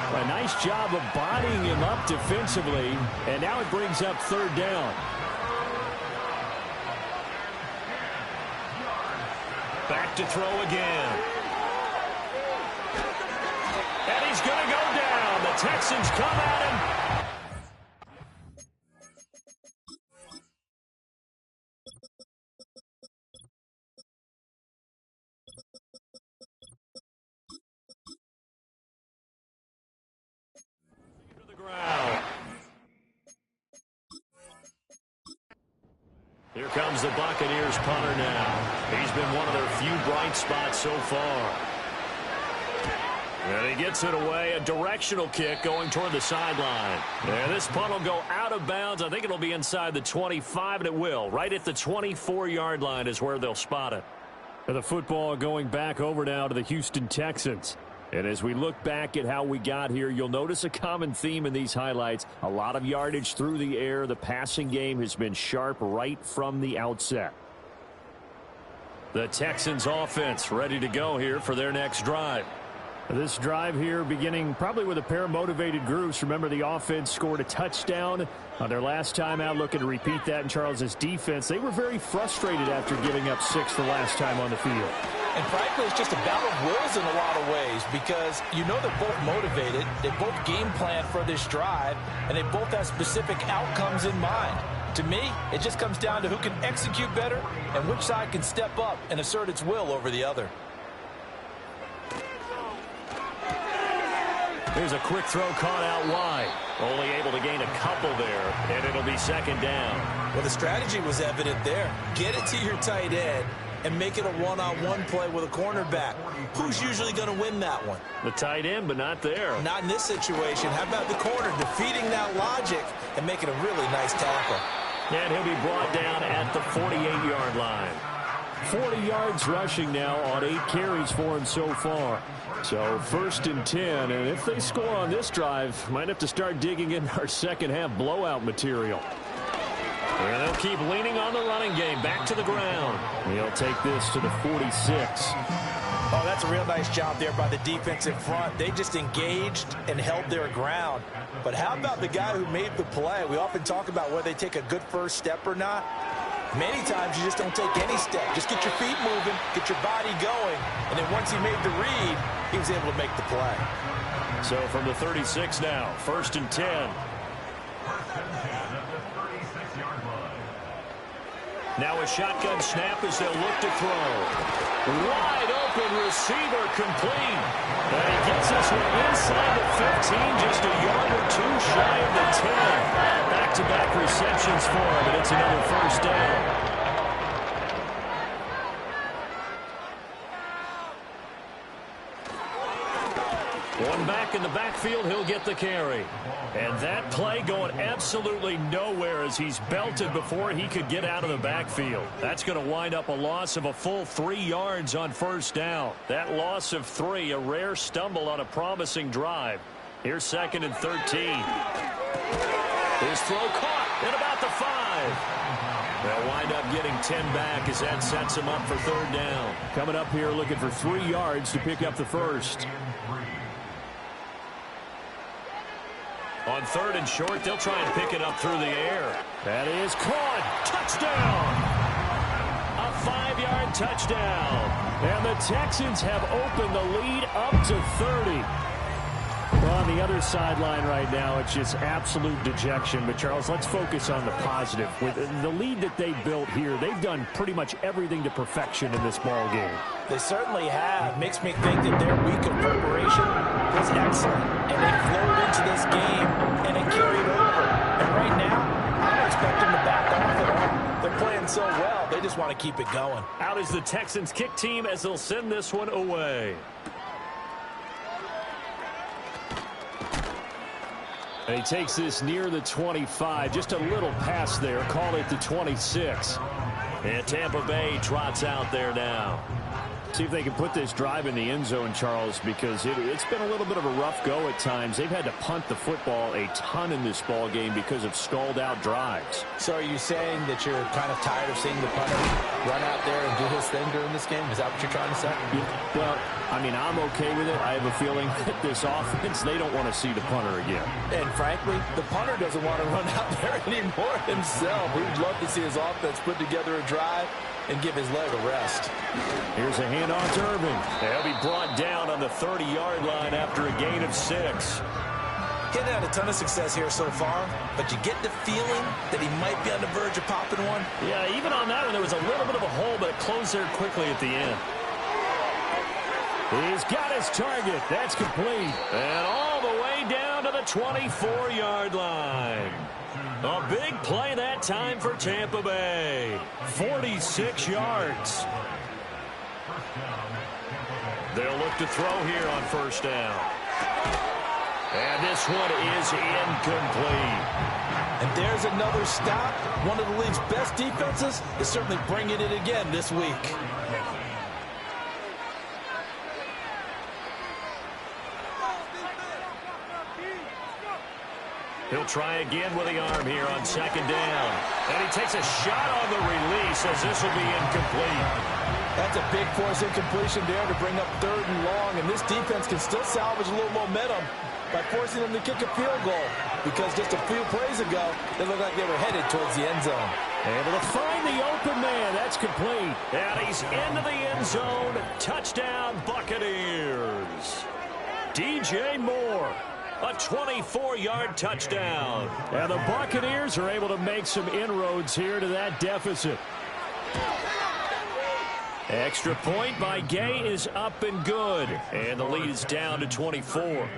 Speaker 2: A nice job of bodying him up defensively, and now it brings up third down. Back to throw again. And he's going to go down. The Texans come at him. Here comes the Buccaneers punter now. He's been one of their few bright spots so far. And he gets it away, a directional kick going toward the sideline. And this punt will go out of bounds. I think it'll be inside the 25, and it will. Right at the 24-yard line is where they'll spot it. And the football going back over now to the Houston Texans. And as we look back at how we got here, you'll notice a common theme in these highlights. A lot of yardage through the air. The passing game has been sharp right from the outset. The Texans offense ready to go here for their next drive. This drive here beginning probably with a pair of motivated groups. Remember, the offense scored a touchdown on their last time out, looking to repeat that in Charles's defense. They were very frustrated after giving up 6 the last time on the field.
Speaker 6: And frankly, it's just a battle of wills in a lot of ways because you know they're both motivated, they both game plan for this drive, and they both have specific outcomes in mind. To me, it just comes down to who can execute better and which side can step up and assert its will over the other.
Speaker 2: Here's a quick throw caught out wide. Only able to gain a couple there, and it'll be second down.
Speaker 3: Well, the strategy was evident there. Get it to your tight end and make it a one-on-one play with a cornerback. Who's usually going to win that one?
Speaker 2: The tight end, but not there.
Speaker 3: Not in this situation. How about the corner defeating that logic and making a really nice tackle?
Speaker 2: And he'll be brought down at the 48-yard line. 40 yards rushing now on 8 carries for him so far. So first and 10, and if they score on this drive, might have to start digging in our second half blowout material. And they'll keep leaning on the running game. Back to the ground. He'll take this to the 46.
Speaker 6: Oh, that's a real nice job there by the defensive front. They just engaged and held their ground. But how about the guy who made the play? We often talk about whether they take a good first step or not. Many times you just don't take any step. Just get your feet moving, get your body going, and then once he made the read, he was able to make the play.
Speaker 2: So from the 36 now, first and 10. Now a shotgun snap as they'll look to throw. Wide open receiver complete. And he gets this one inside the 15, just a yard or two shy of the 10. Back-to-back receptions for him, and it's another first down. One back in the backfield, he'll get the carry. And that play going absolutely nowhere as he's belted before he could get out of the backfield. That's going to wind up a loss of a full 3 yards on first down. That loss of 3, a rare stumble on a promising drive. Here's second and 13. His throw caught at about the 5. They'll wind up getting 10 back as that sets him up for third down. Coming up here looking for 3 yards to pick up the first. On third and short, they'll try and pick it up through the air. That is caught. Touchdown! A 5-yard touchdown. And the Texans have opened the lead up to 30. Well, on the other sideline right now, it's just absolute dejection. But, Charles, let's focus on the positive. With the lead that they built here, they've done pretty much everything to perfection in this ball game.
Speaker 6: They certainly have. Makes me think that their week of preparation was excellent. And they flowed into this game, and it carried over. And right now, I don't expect them to back off at all. They're playing so well, they just want to keep it going.
Speaker 2: Out is the Texans kick team as they'll send this one away. And he takes this near the 25. Just a little pass there. Call it the 26. And Tampa Bay trots out there now. See if they can put this drive in the end zone, Charles, because it's been a little bit of a rough go at times. They've had to punt the football a ton in this ball game because of stalled out drives.
Speaker 6: So are you saying that you're kind of tired of seeing the punter run out there and do his thing during this game? Is that what you're trying to say?
Speaker 2: Yeah, well, I mean, I'm okay with it. I have a feeling that this offense, they don't want to see the punter again.
Speaker 6: And frankly, the punter doesn't want to run out there anymore himself. He'd love to see his offense put together a drive and give his leg a rest.
Speaker 2: Here's a handoff to Irving. He'll be brought down on the 30-yard line after a gain of 6.
Speaker 3: He's had a ton of success here so far, but you get the feeling that he might be on the verge of popping one.
Speaker 2: Yeah, even on that one, there was a little bit of a hole, but it closed there quickly at the end. He's got his target. That's complete. And all the way down to the 24-yard line. A big play that time for Tampa Bay. 46 yards. They'll look to throw here on first down. And this one is incomplete.
Speaker 6: And there's another stop. One of the league's best defenses is certainly bringing it again this week.
Speaker 2: He'll try again with the arm here on second down. And he takes a shot on the release as this will be incomplete.
Speaker 6: That's a big force incompletion there to bring up 3rd and long. And this defense can still salvage a little momentum by forcing them to kick a field goal. Because just a few plays ago, they looked like they were headed towards the end zone.
Speaker 2: Able to find the open man. That's complete. And he's into the end zone. Touchdown, Buccaneers. DJ Moore. A 24-yard touchdown. And the Buccaneers are able to make some inroads here to that deficit. Extra point by Gay is up and good. And the lead is down to 24.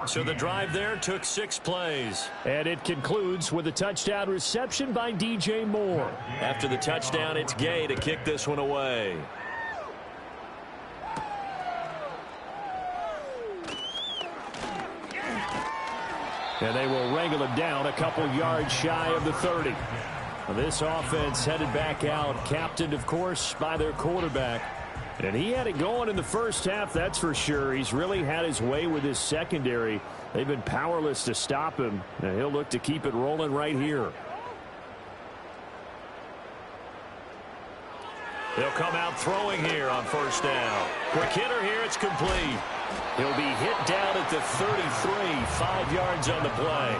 Speaker 2: So the drive there took 6 plays. And it concludes with a touchdown reception by DJ Moore. After the touchdown, it's Gay to kick this one away. And they will wrangle him down a couple yards shy of the 30. This offense headed back out, captained, of course, by their quarterback. And he had it going in the first half, that's for sure. He's really had his way with his secondary. They've been powerless to stop him, and he'll look to keep it rolling right here. He'll come out throwing here on first down. Quick hitter here, it's complete. He'll be hit down at the 33, 5 yards on the play.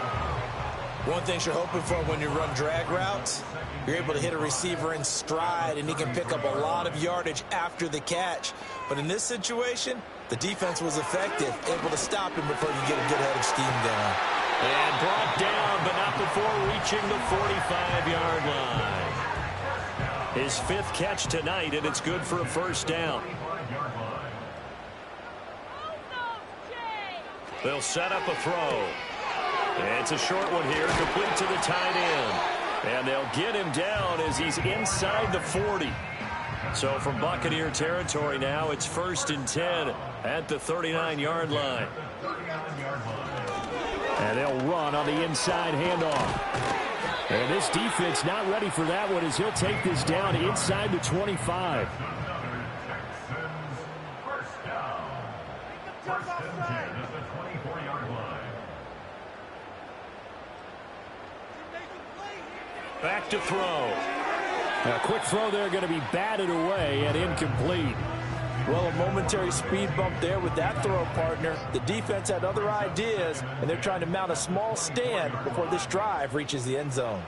Speaker 3: One thing you're hoping for when you run drag routes, you're able to hit a receiver in stride, and he can pick up a lot of yardage after the catch. But in this situation, the defense was effective, able to stop him before you get a good head of steam down.
Speaker 2: And brought down, but not before reaching the 45-yard line. His 5th catch tonight, and it's good for a first down. They'll set up a throw. And it's a short one here, complete to the tight end. And they'll get him down as he's inside the 40. So from Buccaneer territory now, it's 1st and 10 at the 39-yard line. And they'll run on the inside handoff. And this defense not ready for that one as he'll take this down inside the 25. Back to throw. A quick throw there going to be batted away and incomplete.
Speaker 6: Well, a momentary speed bump there with that throw, partner. The defense had other ideas, and they're trying to mount a small stand before this drive reaches the end zone.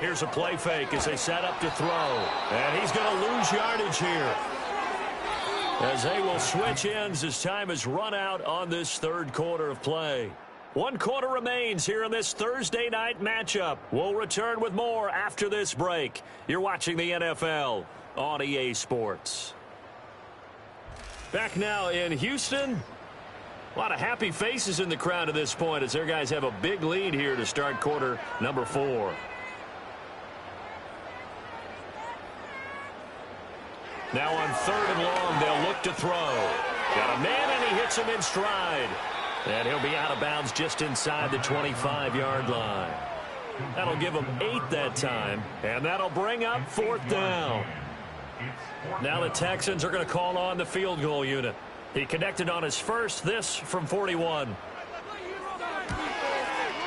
Speaker 2: Here's a play fake as they set up to throw. And he's going to lose yardage here, as they will switch ends as time is run out on this 3rd quarter of play. 1 quarter remains here in this Thursday night matchup. We'll return with more after this break. You're watching the NFL on EA Sports. Back now in Houston. A lot of happy faces in the crowd at this point as their guys have a big lead here to start quarter number 4. Now on 3rd and long, they'll look to throw. Got a man, and he hits him in stride. And he'll be out of bounds just inside the 25-yard line. That'll give them 8 that time, and that'll bring up 4th down. Now the Texans are going to call on the field goal unit. He connected on his first, this from 41.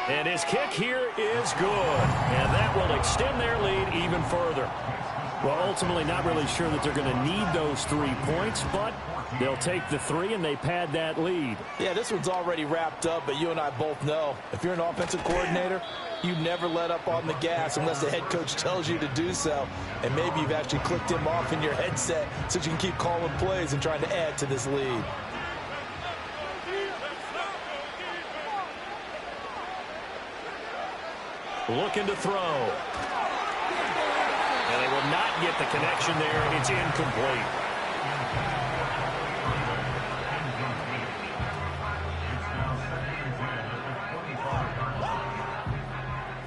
Speaker 2: And his kick here is good, and that will extend their lead even further.
Speaker 4: Well, ultimately not really sure that they're going to need those 3 points, but they'll take the 3 and they pad that lead.
Speaker 6: Yeah, this one's already wrapped up, but you and I both know if you're an offensive coordinator, you never let up on the gas unless the head coach tells you to do so. And maybe you've actually clicked him off in your headset so you can keep calling plays and trying to add to this lead.
Speaker 2: Looking to throw. And they will not get the connection there. It's incomplete.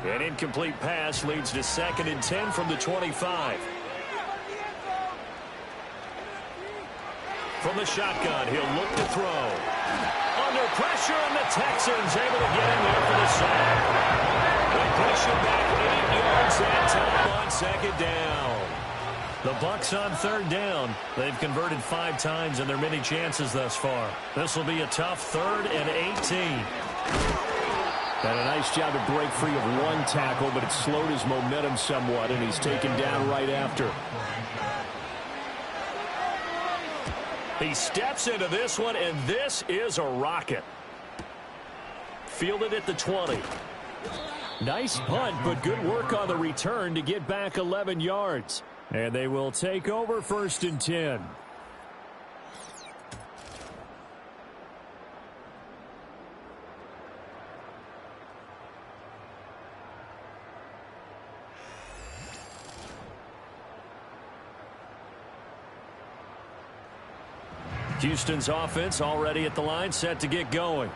Speaker 2: An incomplete pass leads to 2nd and 10 from the 25. From the shotgun, he'll look to throw. Under pressure, and the Texans able to get him there for the sack. They push him back 8 yards that time on 2nd down. The Bucs on 3rd down. They've converted 5 times in their many chances thus far. This will be a tough 3rd and 18.
Speaker 4: Done a nice job to break free of 1 tackle, but it slowed his momentum somewhat, and he's taken down right after.
Speaker 2: He steps into this one, and this is a rocket. Fielded at the 20.
Speaker 4: Nice punt, but good work on the return to get back 11 yards. And they will take over 1st and 10.
Speaker 2: Houston's offense already at the line, set to get going.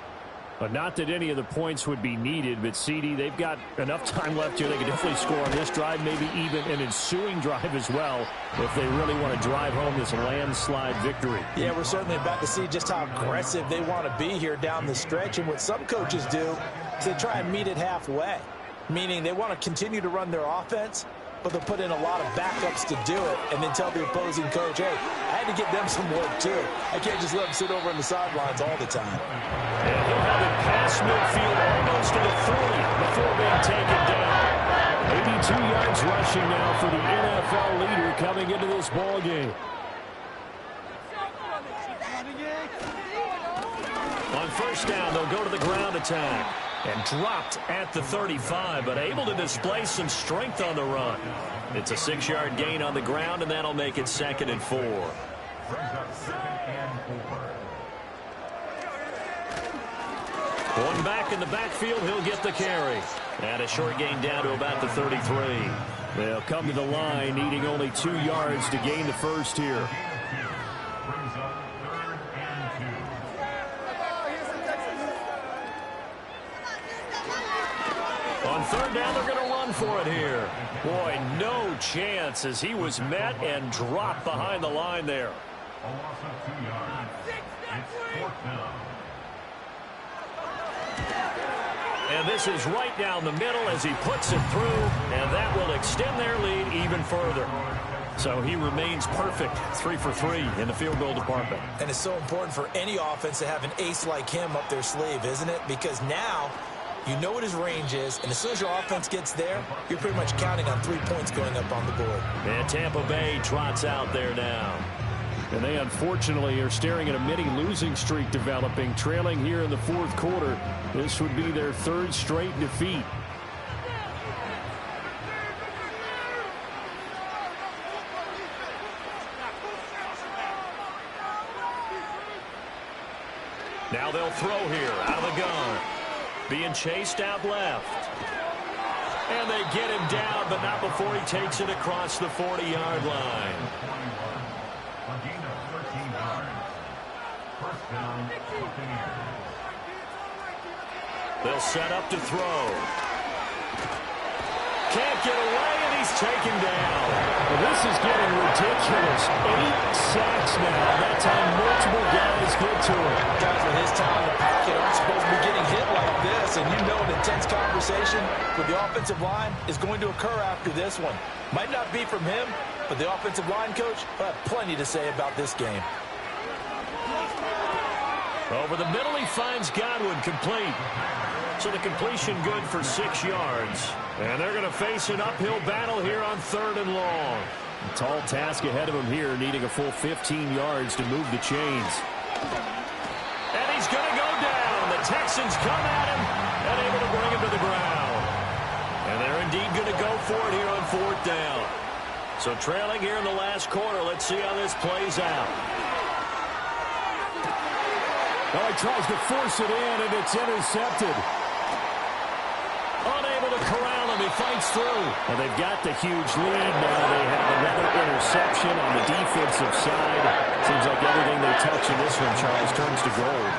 Speaker 4: But not that any of the points would be needed, but CD, they've got enough time left here. They can definitely score on this drive, maybe even an ensuing drive as well, if they really want to drive home this landslide victory.
Speaker 6: Yeah, we're certainly about to see just how aggressive they want to be here down the stretch. And what some coaches do is they try and meet it halfway, meaning they want to continue to run their offense, but they'll put in a lot of backups to do it and then tell the opposing coach, hey, I had to get them some work too. I can't just let them sit over on the sidelines all the time.
Speaker 2: And he'll have it past midfield almost to the 40 before being taken down.
Speaker 4: 82 yards rushing now for the NFL leader coming into this ball game.
Speaker 2: On 1st down, they'll go to the ground attack. And dropped at the 35, but able to display some strength on the run. It's a 6-yard gain on the ground, and that'll make it 2nd and 4. One back in the backfield, he'll get the carry. And a short gain down to about the 33.
Speaker 4: They'll come to the line, needing only 2 yards to gain the first here.
Speaker 2: On 3rd down, they're going to run for it here. Boy, no chance as he was met and dropped behind the line there.
Speaker 5: A loss of 2 yards. It's 4th down.
Speaker 2: And this is right down the middle as he puts it through, and that will extend their lead even further. So he remains perfect, 3 for 3 in the field goal department.
Speaker 3: And it's so important for any offense to have an ace like him up their sleeve, isn't it? Because now you know what his range is, and as soon as your offense gets there, you're pretty much counting on 3 points going up on the board.
Speaker 2: And Tampa Bay trots out there now.
Speaker 4: And they unfortunately are staring at a mini losing streak developing, trailing here in the 4th quarter. This would be their 3rd straight defeat.
Speaker 2: Now they'll throw here out of the gun. Being chased out left. And they get him down, but not before he takes it across the 40-yard line. They'll set up to throw. Can't get away, and he's taken down.
Speaker 4: Well, this is getting ridiculous. 8 sacks now. That's how multiple guys get to him.
Speaker 6: Guys with his time in the pocket aren't supposed to be getting hit like this. Listen, you know an intense conversation with the offensive line is going to occur after this one. Might not be from him, but the offensive line coach will have plenty to say about this game.
Speaker 2: Over the middle, he finds Godwin complete. So the completion good for 6 yards. And they're going to face an uphill battle here on 3rd and long. A tall task ahead of him here, needing a full 15 yards to move the chains. And he's going to go down. The Texans come at him and able to bring him to the ground. And they're indeed going to go for it here on 4th down. So trailing here in the last quarter. Let's see how this plays out. Oh, he tries to force it in, and it's intercepted. Unable to corral him. He fights through. And they've got the huge lead now. They have another interception on the defensive side. Seems like everything they touch in this one, Charles, turns to gold.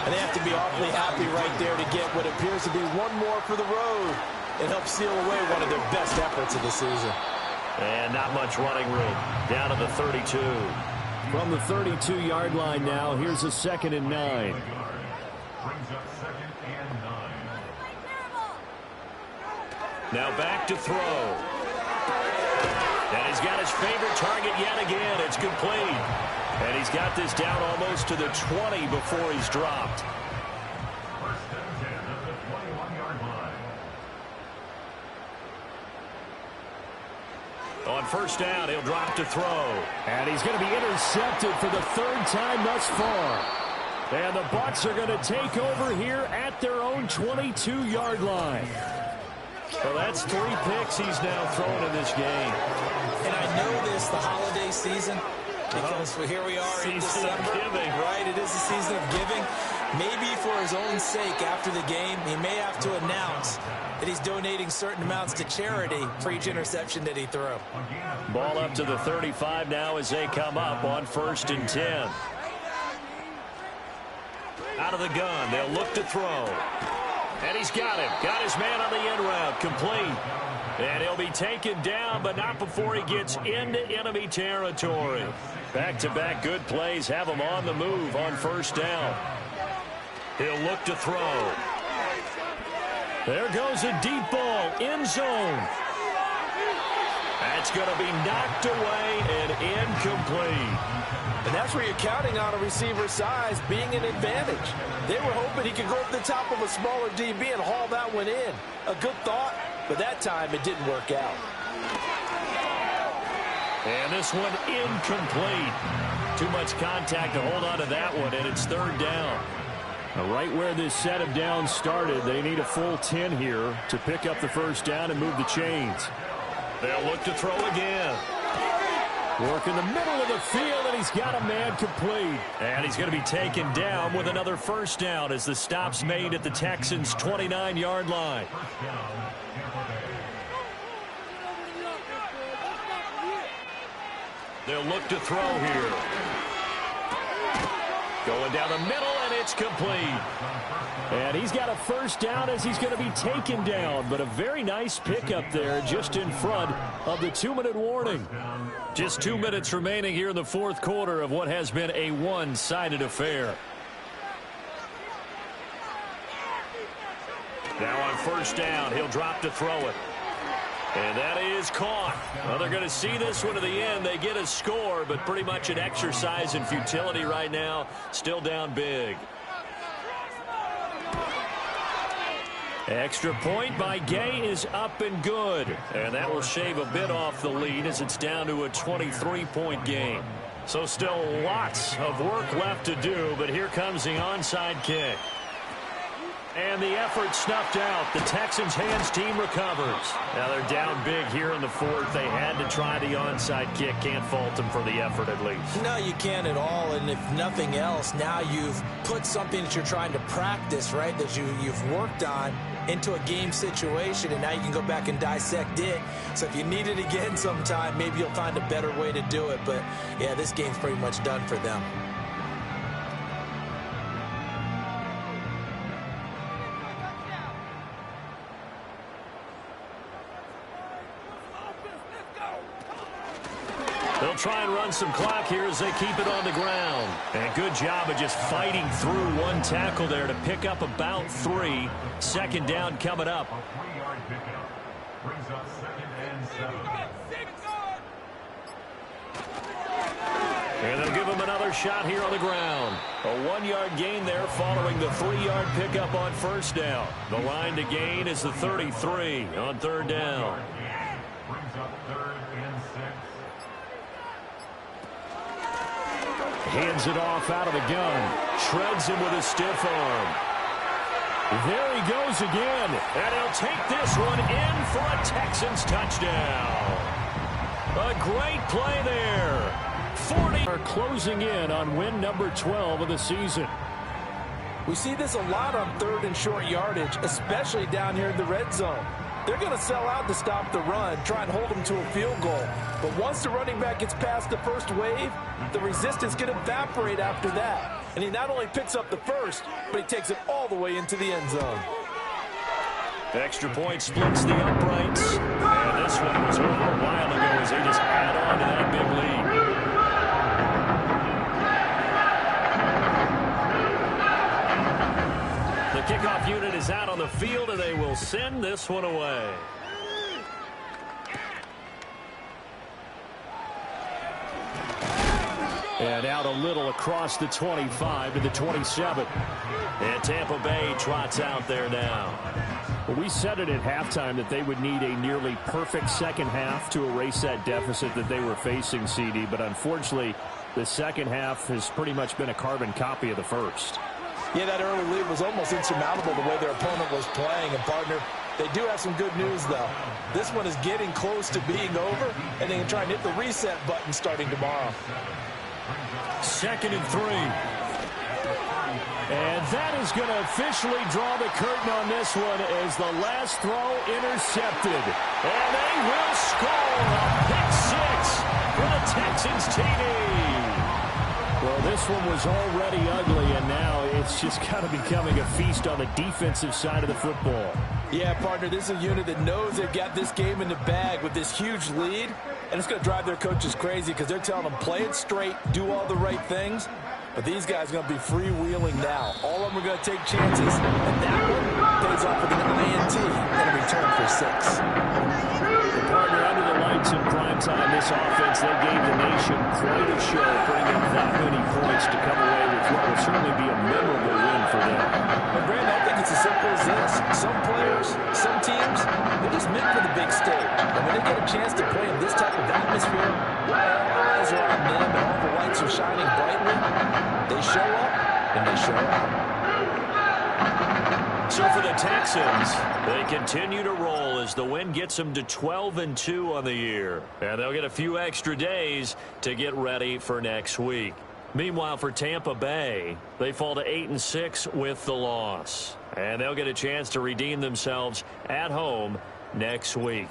Speaker 6: And they have to be awfully happy right there to get what appears to be one more for the road. It helps seal away one of their best efforts of the season.
Speaker 2: And not much running room. Down to the 32. From the 32-yard line now, here's a 2nd and 9.
Speaker 5: Brings up 2nd and 9.
Speaker 2: Now back to throw. And he's got his favorite target yet again. It's complete. And he's got this down almost to the 20 before he's dropped.
Speaker 5: First and 10 at the 21-yard line.
Speaker 2: On 1st down, he'll drop to throw. And he's going to be intercepted for the 3rd time thus far. And the Bucs are going to take over here at their own 22-yard line. Well, that's 3 picks he's now thrown in this game.
Speaker 6: And I know this, the holiday season, because here we are in December. Right, it is the season of giving. Maybe for his own sake after the game, he may have to announce that he's donating certain amounts to charity for each interception that he threw.
Speaker 2: Ball up to the 35 now as they come up on 1st and 10. Out of the gun, they'll look to throw. And he's got him. Got his man on the end route. Complete. And he'll be taken down, but not before he gets into enemy territory. Back-to-back good plays have him on the move on 1st down. He'll look to throw. There goes a deep ball. End zone. That's going to be knocked away and incomplete.
Speaker 6: And that's where you're counting on a receiver's size being an advantage. They were hoping he could go over the top of a smaller DB and haul that one in. A good thought, but that time it didn't work out.
Speaker 2: And this one incomplete. Too much contact to hold on to that one, and it's 3rd down. Now, right where this set of downs started, they need a full 10 here to pick up the 1st down and move the chains. They'll look to throw again. Work in the middle of the field, and he's got a man complete. And he's going to be taken down with another 1st down as the stop's made at the Texans' 29-yard line. They'll look to throw here. Going down the middle, and it's complete. And he's got a 1st down as he's going to be taken down. But a very nice pickup there just in front of the 2-minute warning. Just 2 minutes remaining here in the 4th quarter of what has been a one-sided affair. Now on 1st down, he'll drop to throw it. And that is caught. Well, they're going to see this one to the end. They get a score, but pretty much an exercise in futility right now. Still down big. Extra point by Gay is up and good. And that will shave a bit off the lead as it's down to a 23-point game. So still lots of work left to do, but here comes the onside kick. And the effort snuffed out. The Texans' hands team recovers. Now they're down big here in the 4th. They had to try the onside kick. Can't fault them for the effort at least.
Speaker 6: No, you can't at all. And if nothing else, now you've put something that you're trying to practice, right, that you've worked on into a game situation, and now you can go back and dissect it. So if you need it again sometime, maybe you'll find a better way to do it. But, yeah, this game's pretty much done for them.
Speaker 2: They'll try and run some clock here as they keep it on the ground. And good job of just fighting through one tackle there to pick up about 3. Second down coming up.
Speaker 5: A 3-yard pickup brings up 2nd and 7.
Speaker 2: And they'll give him another shot here on the ground. A 1-yard gain there following the 3-yard pickup on first down. The line to gain is the 33 on third down.
Speaker 5: Brings up 3rd and 6.
Speaker 2: Hands it off out of the gun. Shreds him with a stiff arm. There he goes again. And he'll take this one in for a Texans touchdown. A great play there. 40 are closing in on win number 12 of the season.
Speaker 6: We see this a lot on 3rd and short yardage, especially down here in the red zone. They're going to sell out to stop the run, try and hold them to a field goal. But once the running back gets past the first wave, the resistance can evaporate after that. And he not only picks up the first, but he takes it all the way into the end zone.
Speaker 2: Extra point splits the uprights. And this one was over a while ago as they just add on to that big lead. The kickoff unit is out on the field, and they will send this one away. And out a little across the 25 to the 27. And Tampa Bay trots out there now.
Speaker 4: Well, we said it at halftime that they would need a nearly perfect second half to erase that deficit that they were facing, CD. But unfortunately, the second half has pretty much been a carbon copy of the first.
Speaker 6: Yeah, that early lead was almost insurmountable the way their opponent was playing. And, partner, they do have some good news, though. This one is getting close to being over, and they can try and hit the reset button starting tomorrow.
Speaker 2: 2nd and 3.
Speaker 4: And that is going to officially draw the curtain on this one as the last throw intercepted.
Speaker 2: And they will score a pick 6 for the Texans TD.
Speaker 4: Well, this one was already ugly, and now it's just kind of becoming a feast on the defensive side of the football.
Speaker 6: Yeah, partner, this is a unit that knows they've got this game in the bag with this huge lead, and it's going to drive their coaches crazy because they're telling them play it straight, do all the right things. But these guys are going to be freewheeling now. All of them are going to take chances, and that one pays off with an INT and a return for 6.
Speaker 4: The partner under the lights in prime time, this offense, they gave the nation quite a show, bringing that many points to come away with what will certainly be a memorable win for them.
Speaker 6: But, Brandon, I think it's as simple as this. Some players, some teams, they're just meant for the big stage. And when they get a chance to play in this type of atmosphere, where all eyes are on them and all the lights are shining brightly, they show up and they show out.
Speaker 2: So for the Texans, they continue to roll as the win gets them to 12-2 on the year. And they'll get a few extra days to get ready for next week. Meanwhile, for Tampa Bay, they fall to 8-6 with the loss. And they'll get a chance to redeem themselves at home next week.